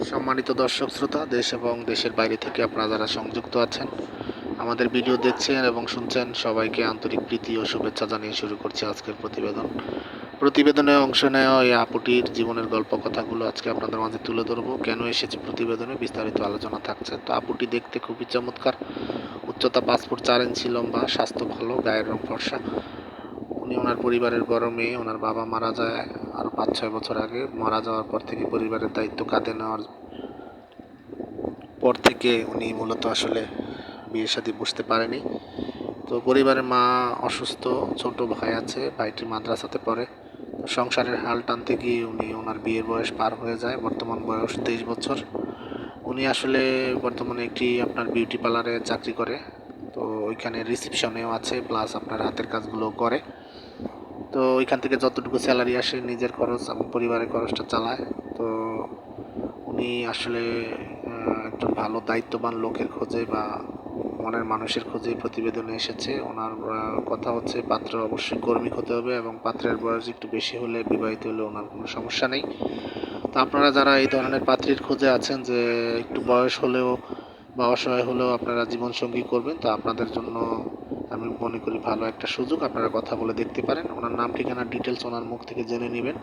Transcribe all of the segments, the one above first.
সম্মানিত দর্শক শ্রোতা, দেশ এবং দেশের বাইরে থেকে আপনারা যারা সংযুক্ত আছেন, আমাদের ভিডিও দেখছেন এবং শুনছেন, সবাইকে আন্তরিক প্রীতি ও শুভেচ্ছা জানিয়ে শুরু করছি আজকের প্রতিবেদনে অংশ নেওয়া এই আপুটির জীবনের গল্প কথাগুলো আজকে আপনাদের মাঝে তুলে ধরবো। কেন এসেছে প্রতিবেদনে বিস্তারিত আলোচনা থাকছে। তো আপুটি দেখতে খুবই চমৎকার, উচ্চতা 5 ফুট 4 ইঞ্চি লম্বা, স্বাস্থ্য ভালো, গায়ের রং ফর্সা। উনি ওনার পরিবারের বড় মেয়ে। ওনার বাবা মারা যায় আরও 5-6 বছর আগে। মারা যাওয়ার পর থেকে পরিবারের দায়িত্ব কাঁধে নেওয়ার পর থেকে উনি মূলত আসলে বিয়ে শাদী বুঝতে পারেনি। তো পরিবারের মা অসুস্থ, ছোট ভাই আছে, ভাইটি মাদ্রাসাতে পড়ে। সংসারের হাল টানতে গিয়ে উনি ওনার বিয়ের বয়স পার হয়ে যায়, বর্তমান বয়স 23 বছর। উনি আসলে বর্তমানে একটি আপনার বিউটি পার্লারে চাকরি করে। তো ওইখানে রিসিপশনেও আছে, প্লাস আপনার হাতের কাজগুলোও করে। তো ওইখান থেকে যতটুকু স্যালারি আসে নিজের খরচ এবং পরিবারের খরচটা চালায়। তো উনি আসলে একজন ভালো দায়িত্ববান লোকের খোঁজে বা মনের মানুষের খোঁজে প্রতিবেদনে এসেছে। ওনার কথা হচ্ছে, পাত্র অবশ্যই কর্মী হতে হবে এবং পাত্রের বয়স একটু বেশি হলে, বিবাহিত হলে ওনার কোনো সমস্যা নেই। তো আপনারা যারা এই ধরনের পাত্রীর খোঁজে আছেন, যে একটু বয়স হলেও বা অসহায় হলেও আপনারা জীবনসঙ্গী করবেন, তো আপনাদের জন্য আমি মনে করি ভালো একটা সুযোগ। আপনারা কথা বলে দেখতে পারেন। ওনার নাম, ঠিকানা, ডিটেলস ওনার মুখ থেকে জেনে নেবেন।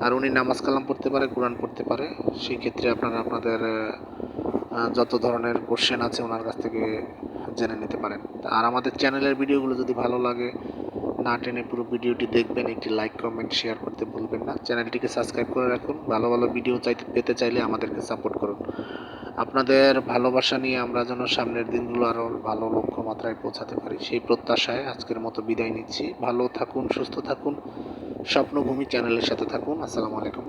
আর উনি নামাজ কালাম পড়তে পারে, কোরআন পড়তে পারে। সেই ক্ষেত্রে আপনারা আপনাদের যত ধরনের কোশ্চেন আছে ওনার কাছ থেকে জেনে নিতে পারেন। আর আমাদের চ্যানেলের ভিডিওগুলো যদি ভালো লাগে, না টেনে পুরো ভিডিওটি দেখবেন। একটি লাইক, কমেন্ট, শেয়ার করতে ভুলবেন না। চ্যানেলটিকে সাবস্ক্রাইব করে রাখুন। ভালো ভালো ভিডিও পেতে চাইলে আমাদেরকে সাপোর্ট করুন। আপনাদের ভালোবাসা নিয়ে আমরা যেন সামনের দিনগুলো আরও ভালো লক্ষ্যমাত্রায় পৌঁছাতে পারি, সেই প্রত্যাশায় আজকের মতো বিদায় নিচ্ছি। ভালো থাকুন, সুস্থ থাকুন, স্বপ্নভূমি চ্যানেলের সাথে থাকুন। আসসালামু আলাইকুম।